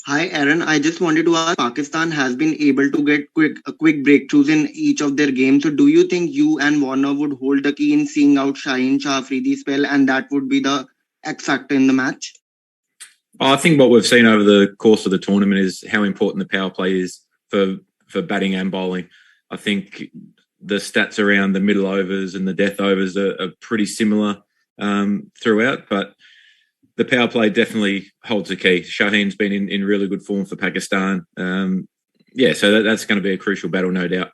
Hi, Aaron. I just wanted to ask, Pakistan has been able to get quick breakthroughs in each of their games. So do you think you and Warner would hold the key in seeing out Shaheen Shah Afridi's spell, and that would be the X factor in the match? I think what we've seen over the course of the tournament is how important the power play is for batting and bowling. I think the stats around the middle overs and the death overs are pretty similar throughout, but the power play definitely holds the key. Shaheen's been in really good form for Pakistan. So that's going to be a crucial battle, no doubt.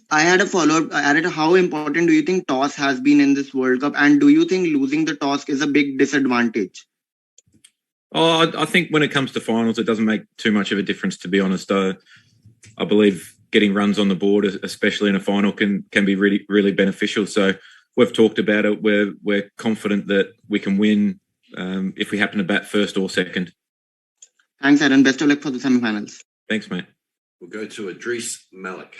I had a follow-up. How important do you think toss has been in this World Cup? And do you think losing the toss is a big disadvantage? I think when it comes to finals, it doesn't make too much of a difference, to be honest. I believe getting runs on the board, especially in a final, can be really, really beneficial. So we've talked about it. We're confident that we can win if we happen to bat first or second. Thanks, Aaron. Best of luck for the semifinals. Thanks, mate. We'll go to Idris Malik.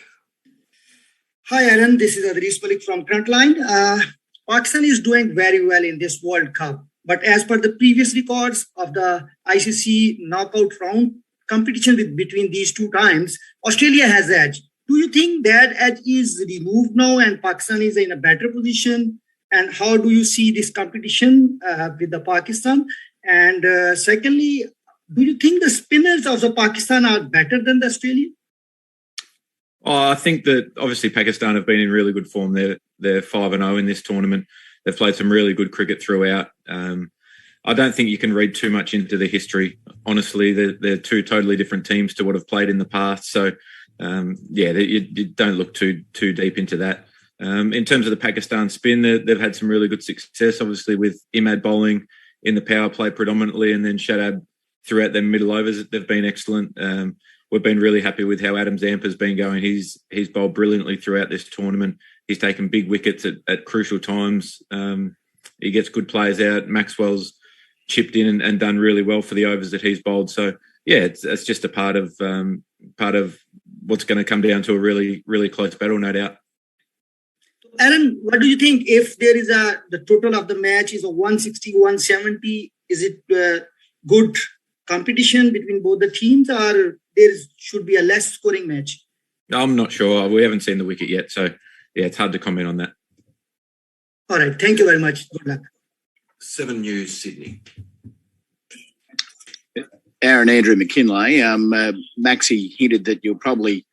Hi, Aaron. This is Idris Malik from Frontline. Pakistan is doing very well in this World Cup. But as per the previous records of the ICC knockout round competition between these two times, Australia has edge. Do you think that edge is removed now and Pakistan is in a better position? And how do you see this competition with the Pakistan? And secondly, do you think the spinners of the Pakistan are better than the Australia? I think that obviously Pakistan have been in really good form. They're 5-0 in this tournament. They've played some really good cricket throughout. I don't think you can read too much into the history. Honestly, they're two totally different teams to what have played in the past. So, you don't look too deep into that. In terms of the Pakistan spin, they've had some really good success, obviously, with Imad bowling in the power play predominantly, and then Shadab throughout their middle overs. They've been excellent. We've been really happy with how Adam Zampa's been going. He's bowled brilliantly throughout this tournament. He's taken big wickets at crucial times. He gets good players out. Maxwell's chipped in and done really well for the overs that he's bowled. So, it's just a part of what's going to come down to a really, really close battle, no doubt. Aaron, what do you think if there is the total of the match is a 160, 170? Is it good competition between both the teams, or there should be a less scoring match? I'm not sure. We haven't seen the wicket yet. So, it's hard to comment on that. All right. Thank you very much. Good luck. 7 News, Sydney. Aaron, Andrew McKinlay. Maxi hinted that you'll probably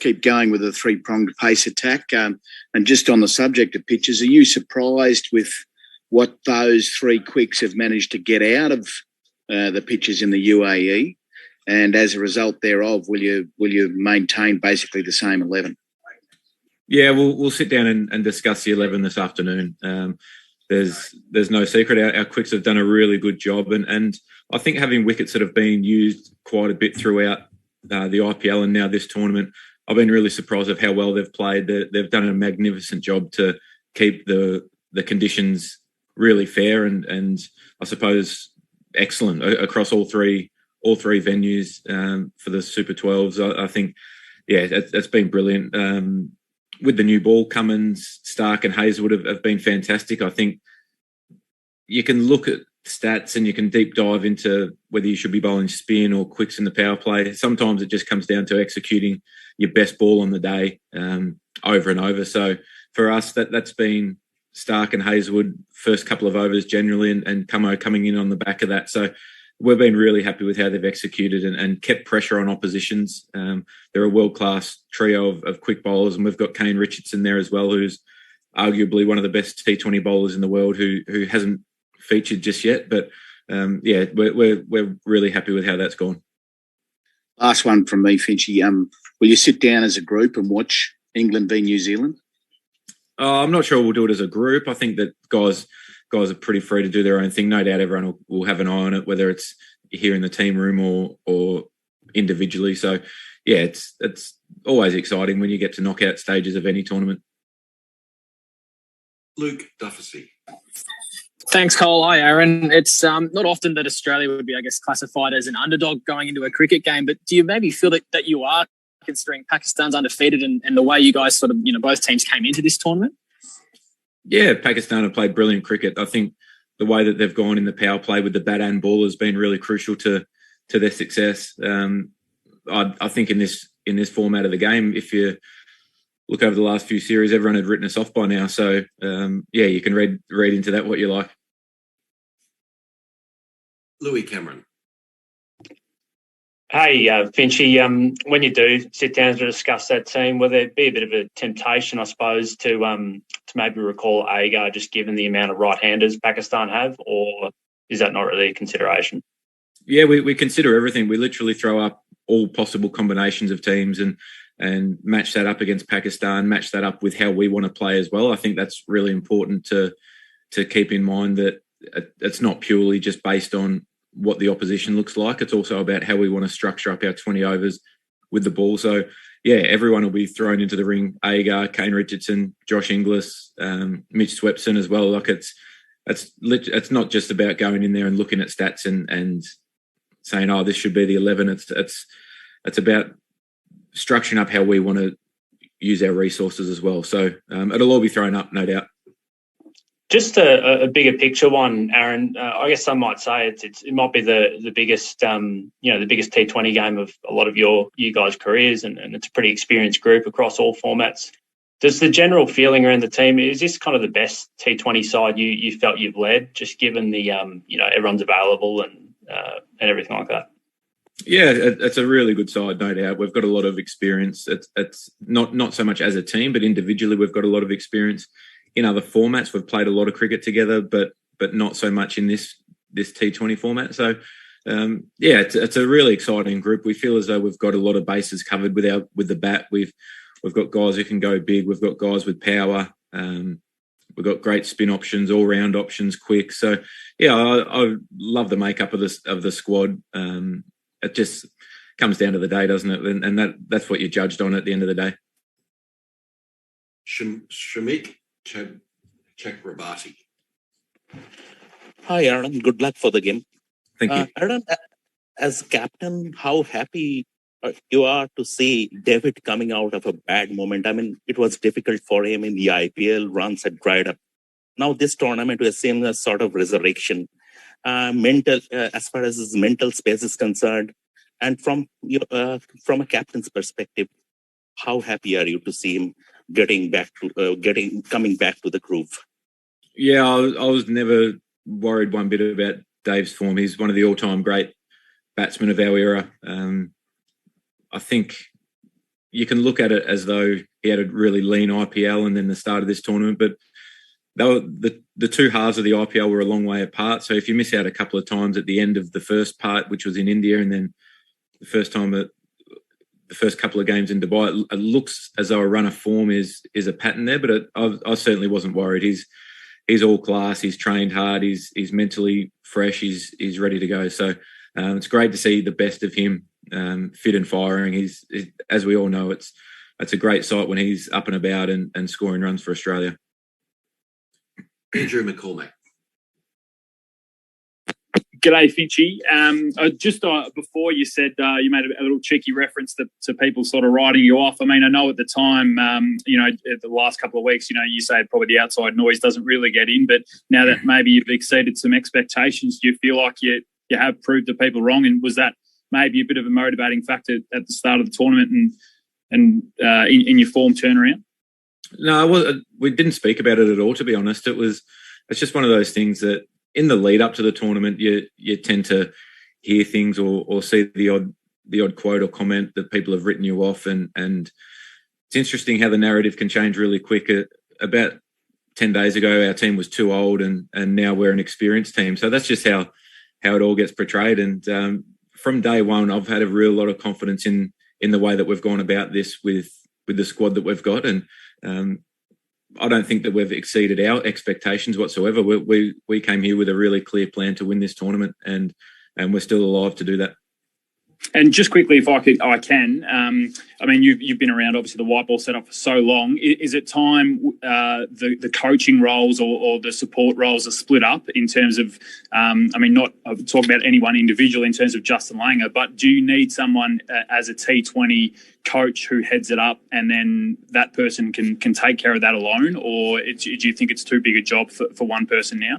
keep going with a 3-pronged pace attack. And just on the subject of pitches, are you surprised with what those 3 quicks have managed to get out of the pitches in the UAE? And as a result thereof, will you maintain basically the same 11? Yeah, we'll sit down and discuss the 11 this afternoon. There's no secret. Our quicks have done a really good job. And I think having wickets that have been used quite a bit throughout the IPL and now this tournament, I've been really surprised of how well they've played. They've done a magnificent job to keep the conditions really fair and I suppose excellent across all three venues for the Super 12s. I think, it's been brilliant. With the new ball, Cummins, Stark and Hazelwood have been fantastic. I think you can look at stats and you can deep dive into whether you should be bowling spin or quicks in the power play. Sometimes it just comes down to executing your best ball on the day over and over. So for us, that's been Stark and Hazelwood first couple of overs generally and Cummo coming in on the back of that. So we've been really happy with how they've executed and kept pressure on oppositions. They're a world-class trio of quick bowlers, and we've got Kane Richardson there as well, who's arguably one of the best T20 bowlers in the world who hasn't featured just yet. But, we're really happy with how that's gone. Last one from me, Finchy. Will you sit down as a group and watch England v New Zealand? I'm not sure we'll do it as a group. I think that guys are pretty free to do their own thing. No doubt everyone will have an eye on it, whether it's here in the team room or individually. So, it's always exciting when you get to knockout stages of any tournament. Luke Dufficy. Thanks, Cole. Hi, Aaron. It's not often that Australia would be, classified as an underdog going into a cricket game, but do you maybe feel that you are, considering Pakistan's undefeated and the way you guys both teams came into this tournament? Yeah, Pakistan have played brilliant cricket. I think the way that they've gone in the power play with the bat and ball has been really crucial to their success. I think in this format of the game, if you look over the last few series, everyone had written us off by now. So you can read into that what you like. Louis Cameron. Hey, Finchy, when you do sit down to discuss that team, will there be a bit of a temptation, I suppose, to maybe recall Agar, just given the amount of right-handers Pakistan have, or is that not really a consideration? Yeah, we consider everything. We literally throw up all possible combinations of teams and match that up against Pakistan, match that up with how we want to play as well. I think that's really important to keep in mind, that it's not purely just based on what the opposition looks like. It's also about how we want to structure up our 20 overs with the ball. So, yeah, everyone will be thrown into the ring. Agar, Kane Richardson, Josh Inglis, Mitch Swepson as well. Like it's not just about going in there and looking at stats and saying, oh, this should be the 11. It's about structuring up how we want to use our resources as well. So it'll all be thrown up, no doubt. Just a bigger picture one, Aaron. I guess some might say it might be the biggest the biggest T20 game of a lot of you guys' careers, and it's a pretty experienced group across all formats. Does the general feeling around the team, is this kind of the best T20 side you felt you've led, just given the everyone's available and everything like that? Yeah, it's a really good side, no doubt. We've got a lot of experience. It's not so much as a team, but individually we've got a lot of experience. In other formats, we've played a lot of cricket together, but not so much in this T20 format. So, it's a really exciting group. We feel as though we've got a lot of bases covered with the bat. We've got guys who can go big. We've got guys with power. We've got great spin options, all round options, quick. So, yeah, I love the makeup of the squad. It just comes down to the day, doesn't it? And that's what you're judged on at the end of the day. Shamik Chakrabarti. Hi, Aaron. Good luck for the game. Thank you. Aaron, as captain, how happy you are to see David coming out of a bad moment? I mean, it was difficult for him in the IPL, runs had dried up. Now this tournament, we're seeing a sort of resurrection. As far as his mental space is concerned, and from a captain's perspective, how happy are you to see him coming back to the groove? Yeah, I was never worried one bit about Dave's form. He's one of the all-time great batsmen of our era. I think you can look at it as though he had a really lean IPL and then the start of this tournament, but the two halves of the IPL were a long way apart. So if you miss out a couple of times at the end of the first part, which was in India, and then the first time at the first couple of games in Dubai, it looks as though a run of form is a pattern there, but I certainly wasn't worried. He's all class. He's trained hard. He's mentally fresh. He's ready to go. So it's great to see the best of him, fit and firing. As we all know, it's a great sight when he's up and about and scoring runs for Australia. Andrew McCormack. G'day, Finchy. Before you said you made a little cheeky reference to people sort of writing you off. I mean, I know at the time, the last couple of weeks, you say probably the outside noise doesn't really get in, but now that maybe you've exceeded some expectations, do you feel like you have proved the people wrong? And was that maybe a bit of a motivating factor at the start of the tournament and in your form turnaround? No, we didn't speak about it at all, to be honest. It's just one of those things that in the lead up to the tournament, you tend to hear things or see the odd quote or comment that people have written you off. And it's interesting how the narrative can change really quick. About 10 days ago, our team was too old and now we're an experienced team. So that's just how it all gets portrayed. And from day one, I've had a real lot of confidence in the way that we've gone about this with the squad that we've got. And I don't think that we've exceeded our expectations whatsoever. We came here with a really clear plan to win this tournament, and we're still alive to do that. And just quickly, if I can. I mean, you've been around, obviously, the white ball setup for so long. Is it time the coaching roles or the support roles are split up in terms of, not talk about anyone individual in terms of Justin Langer, but do you need someone as a T20 coach who heads it up and then that person can take care of that alone? Or do you think it's too big a job for one person now?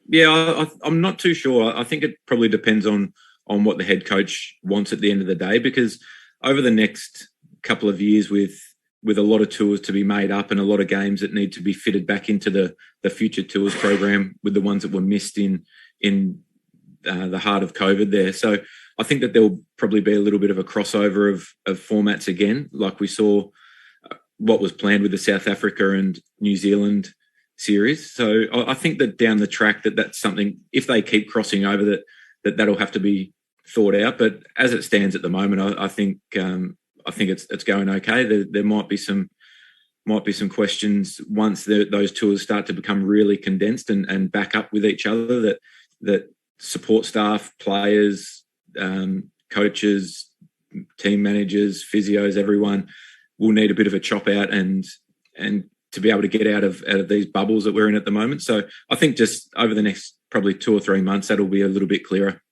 Yeah, I'm not too sure. I think it probably depends on what the head coach wants at the end of the day, because over the next couple of years with a lot of tours to be made up and a lot of games that need to be fitted back into the future tours program with the ones that were missed in the heart of COVID there. So I think that there'll probably be a little bit of a crossover of formats again, like we saw what was planned with the South Africa and New Zealand series. So I think that down the track that's something, if they keep crossing over, that'll have to be thought out. But as it stands at the moment, I think it's going okay. There might be some questions once those tours start to become really condensed and back up with each other, that support staff, players, coaches, team managers, physios, everyone will need a bit of a chop out and to be able to get out of these bubbles that we're in at the moment. So I think just over the next probably 2 or 3 months, that'll be a little bit clearer.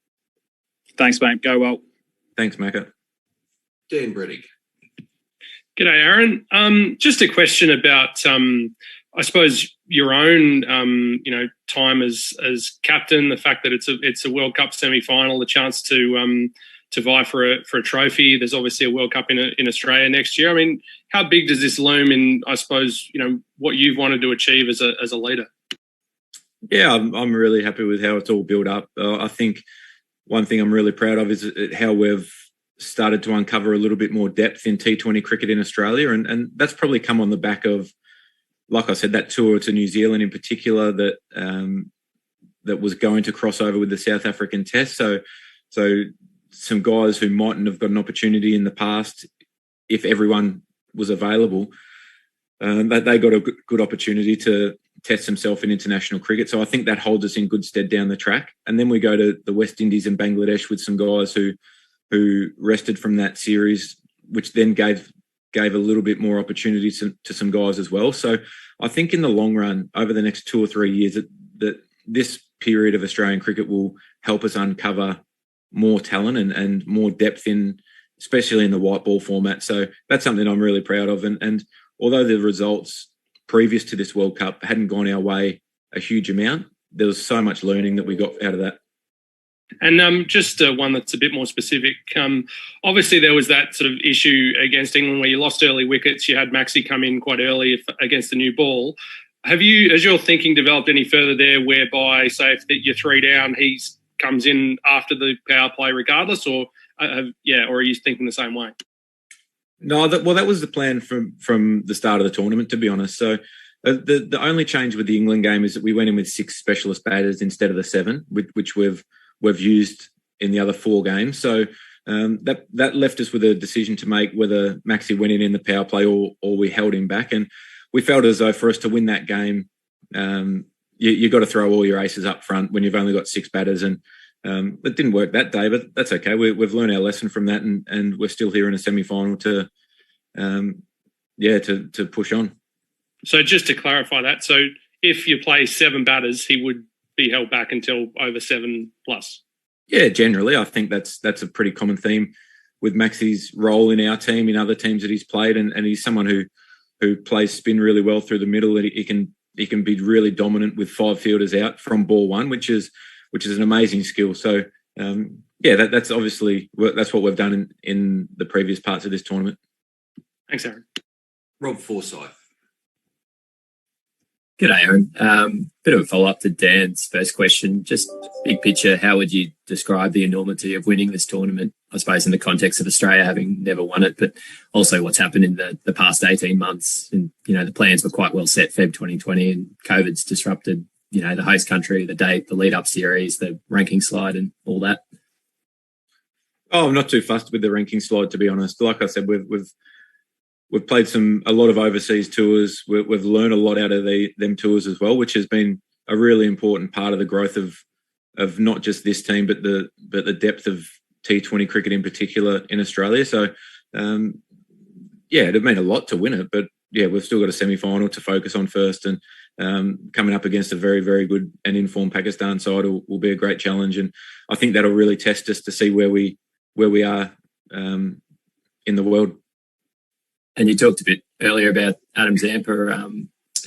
Thanks, mate. Go well. Thanks, Macca. Dan Breddick. G'day, Aaron. Just a question about, I suppose, your own, time as captain. The fact that it's a World Cup semi-final, the chance to vie for a trophy. There's obviously a World Cup in Australia next year. I mean, how big does this loom in, I suppose, what you've wanted to achieve as a leader? Yeah, I'm really happy with how it's all built up. I think one thing I'm really proud of is how we've started to uncover a little bit more depth in T20 cricket in Australia, and that's probably come on the back of, like I said, that tour to New Zealand in particular that was going to cross over with the South African Test. So some guys who mightn't have got an opportunity in the past, if everyone was available, they got a good opportunity to test themselves in international cricket. So I think that holds us in good stead down the track. And then we go to the West Indies and Bangladesh with some guys who rested from that series, which then gave a little bit more opportunity to some guys as well. So I think in the long run, over the next 2 or 3 years, that this period of Australian cricket will help us uncover more talent and more depth especially in the white ball format. So that's something I'm really proud of. And although the results previous to this World Cup hadn't gone our way a huge amount, there was so much learning that we got out of that. And just one that's a bit more specific. Obviously, there was that sort of issue against England where you lost early wickets. You had Maxi come in quite early against the new ball. Has your thinking developed any further there, whereby, say, if you're 3 down, he comes in after the power play regardless, or are you thinking the same way? No, that was the plan from the start of the tournament, to be honest. So the only change with the England game is that we went in with 6 specialist batters instead of the 7, which we've used in the other 4 games. So that left us with a decision to make whether Maxi went in the power play or we held him back. And we felt as though for us to win that game, you got to throw all your aces up front when you've only got 6 batters. And it didn't work that day, but that's okay. We've learned our lesson from that, and we're still here in a semi-final to push on. So just to clarify that, so if you play 7 batters, he would be held back until over 7+. Yeah, generally, I think that's a pretty common theme with Maxi's role in our team, in other teams that he's played, and he's someone who plays spin really well through the middle. And he can be really dominant with 5 fielders out from ball 1, which is an amazing skill. So that's obviously that's what we've done in the previous parts of this tournament. Thanks, Aaron. Rob Forsyth. G'day, Aaron. Bit of a follow-up to Dan's first question. Just big picture, how would you describe the enormity of winning this tournament? I suppose in the context of Australia having never won it, but also what's happened in the past 18 months. And, the plans were quite well set, Feb 2020, and COVID's disrupted, the host country, the date, the lead-up series, the ranking slide and all that. Oh, I'm not too fussed with the ranking slide, to be honest. Like I said, we've played a lot of overseas tours. We've learned a lot out of them tours as well, which has been a really important part of the growth of not just this team, but the depth of T20 cricket in particular in Australia. So, it'd mean a lot to win it, but we've still got a semi-final to focus on first, and coming up against a very, very good and informed Pakistan side will be a great challenge. And I think that'll really test us to see where we are in the world. And you talked a bit earlier about Adam Zampa.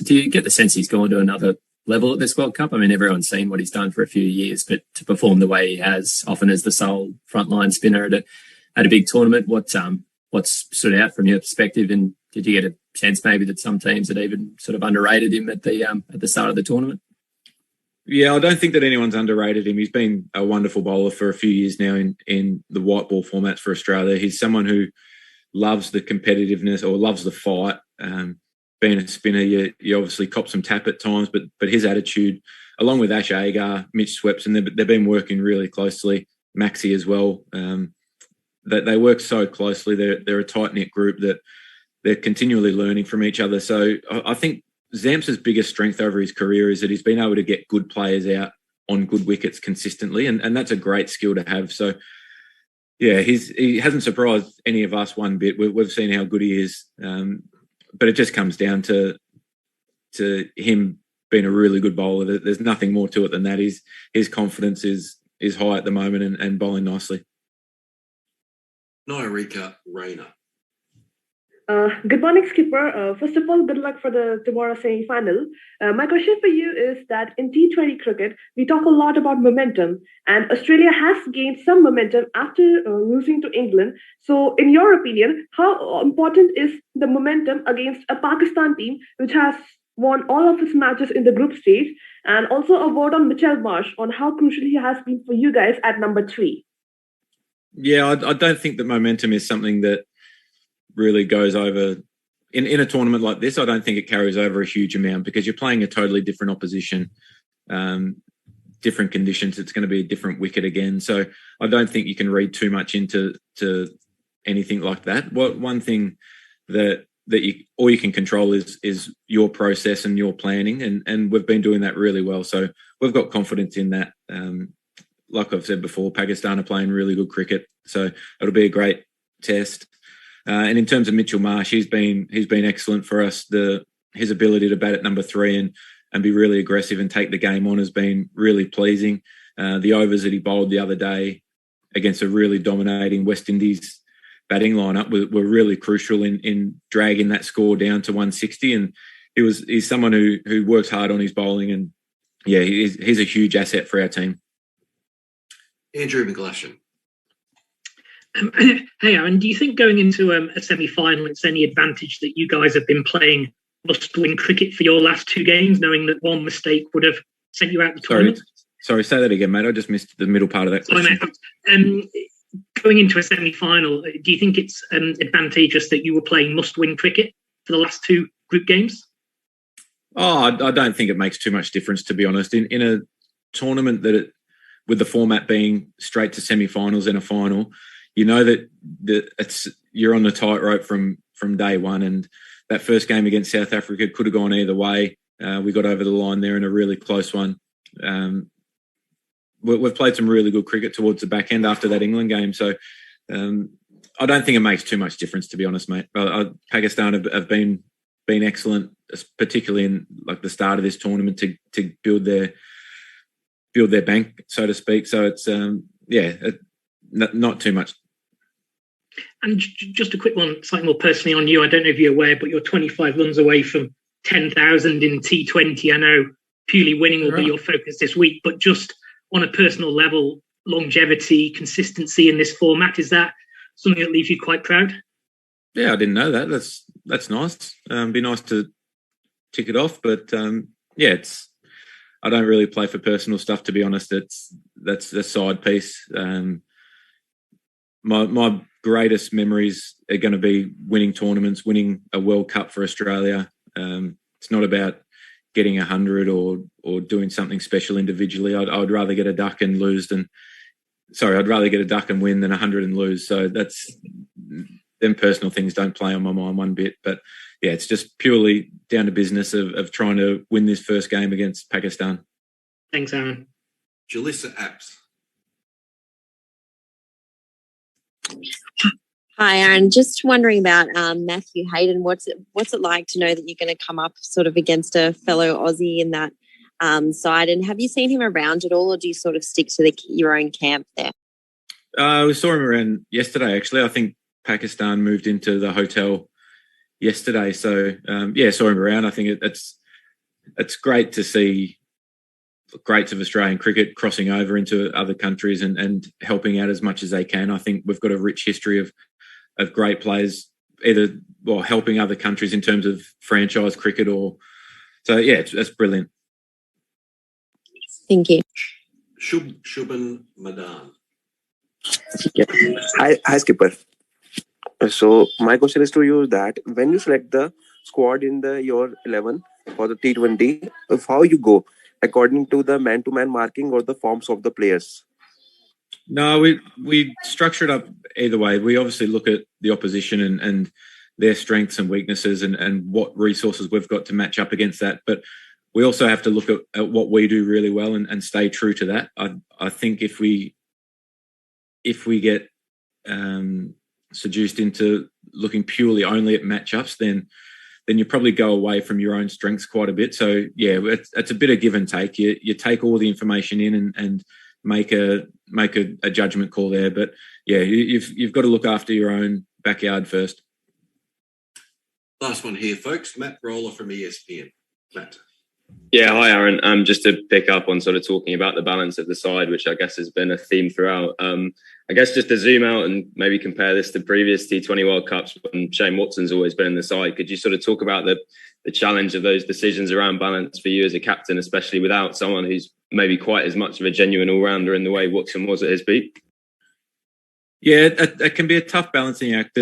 Do you get the sense he's gone to another level at this World Cup? I mean, everyone's seen what he's done for a few years, but to perform the way he has, often as the sole frontline spinner at a big tournament, what's stood out from your perspective? And did you get a sense maybe that some teams had even sort of underrated him at the start of the tournament? Yeah, I don't think that anyone's underrated him. He's been a wonderful bowler for a few years now in the white ball formats for Australia. He's someone who loves the competitiveness or loves the fight. Being a spinner, you obviously cop some tap at times, but his attitude, along with Ash Agar, Mitch Swepson, they've been working really closely. Maxi as well. That they work so closely. They're a tight-knit group that they're continually learning from each other. So I think Zamps' biggest strength over his career is that he's been able to get good players out on good wickets consistently, and that's a great skill to have. So, yeah, he hasn't surprised any of us one bit. We've seen how good he is, but it just comes down to him being a really good bowler. There's nothing more to it than that. His confidence is high at the moment and bowling nicely. Nairika Rayner. Good morning, Skipper. First of all, good luck for the tomorrow semi-final. My question for you is that in T20 cricket, we talk a lot about momentum, and Australia has gained some momentum after losing to England. So, in your opinion, how important is the momentum against a Pakistan team which has won all of its matches in the group stage? And also a word on Mitchell Marsh on how crucial he has been for you guys at number 3. Yeah, I don't think that momentum is something that really goes over in a tournament like this. I don't think it carries over a huge amount because you're playing a totally different opposition, different conditions. It's going to be a different wicket again. So I don't think you can read too much into anything like that. One thing that all you can control is your process and your planning, and we've been doing that really well. So we've got confidence in that. Like I've said before, Pakistan are playing really good cricket, so it'll be a great test. And in terms of Mitchell Marsh, he's been excellent for us. His ability to bat at number 3 and be really aggressive and take the game on has been really pleasing. The overs that he bowled the other day against a really dominating West Indies batting lineup were really crucial in dragging that score down to 160. And he's someone who works hard on his bowling, and yeah, he's a huge asset for our team. Andrew McGlashan. Hey, Aaron, do you think going into a semi-final, it's any advantage that you guys have been playing must-win cricket for your last 2 games, knowing that one mistake would have sent you out the tournament? Sorry, say that again, mate. I just missed the middle part of that question. Sorry, mate. Going into a semi-final, do you think it's advantageous that you were playing must-win cricket for the last 2 group games? Oh, I don't think it makes too much difference, to be honest. In a tournament with the format being straight to semi-finals and a final, you know that you're on the tightrope from day one, and that first game against South Africa could have gone either way. We got over the line there in a really close one. We've played some really good cricket towards the back end after that England game, so I don't think it makes too much difference, to be honest, mate. Pakistan have been excellent, particularly in like the start of this tournament to build their bank, so to speak. So it's not too much. And just a quick one, slightly more personally on you. I don't know if you're aware, but you're 25 runs away from 10,000 in T20. I know purely winning will be your focus this week, but just on a personal level, longevity, consistency in this format, is that something that leaves you quite proud? Yeah, I didn't know that. That's nice. Be nice to tick it off, but I don't really play for personal stuff, to be honest. That's a side piece. My greatest memories are going to be winning tournaments, winning a World Cup for Australia. It's not about getting 100 or doing something special individually. I'd rather get a duck and I'd rather get a duck and win than 100 and lose. So them personal things don't play on my mind one bit. But yeah, it's just purely down to business of trying to win this first game against Pakistan. Thanks, Aaron. Jalissa Apps. Hi, Aaron. Just wondering about Matthew Hayden. What's it like to know that you're going to come up sort of against a fellow Aussie in that side? And have you seen him around at all, or do you sort of stick to your own camp there? We saw him around yesterday, actually. I think Pakistan moved into the hotel yesterday. So, saw him around. I think it's great to see greats of Australian cricket crossing over into other countries and helping out as much as they can. I think we've got a rich history of great players either helping other countries in terms of franchise cricket that's brilliant. Thank you. Shubhan Madan. Yeah. Hi, Skipper. So my question is to you that when you select the squad in your 11 for the T20, how you go according to the man-to-man marking or the forms of the players? No, we structure it up either way. We obviously look at the opposition and their strengths and weaknesses and what resources we've got to match up against that. But we also have to look at what we do really well and stay true to that. I think if we get seduced into looking purely only at matchups, then you probably go away from your own strengths quite a bit. So yeah, it's a bit of give and take. You take all the information in and make a judgment call there. But yeah, you've got to look after your own backyard first. Last one here, folks. Matt Roller from ESPN. Matt. Yeah, hi Aaron. Just to pick up on sort of talking about the balance of the side, which I guess has been a theme throughout. I guess just to zoom out and maybe compare this to previous T20 World Cups when Shane Watson's always been in the side. Could you sort of talk about the challenge of those decisions around balance for you as a captain, especially without someone who's maybe quite as much of a genuine all-rounder in the way Watson was at his peak? Yeah, it can be a tough balancing act.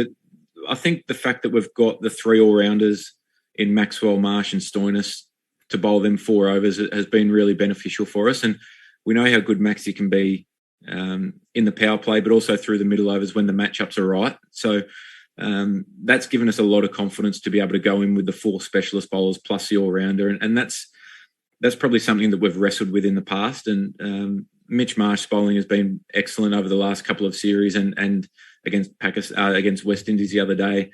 I think the fact that we've got the three all-rounders in Maxwell, Marsh and Stoinis to bowl them 4 overs has been really beneficial for us. And we know how good Maxi can be in the power play, but also through the middle overs when the matchups are right. So that's given us a lot of confidence to be able to go in with the 4 specialist bowlers plus the all-rounder. And that's probably something that we've wrestled with in the past. And Mitch Marsh's bowling has been excellent over the last couple of series and against Pakistan, against West Indies the other day.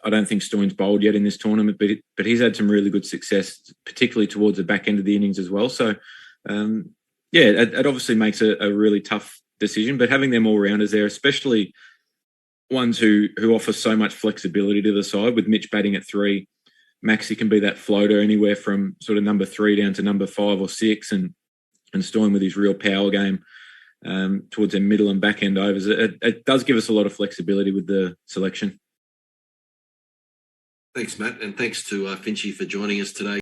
I don't think Stoinis bowled yet in this tournament, but he's had some really good success, particularly towards the back end of the innings as well. So, it obviously makes a really tough decision, but having them all-rounders there, especially ones who offer so much flexibility to the side, with Mitch batting at 3, Maxi can be that floater anywhere from sort of number 3 down to number 5 or 6, and Stoinis with his real power game towards their middle and back end overs. It does give us a lot of flexibility with the selection. Thanks, Matt, and thanks to Finchy for joining us today.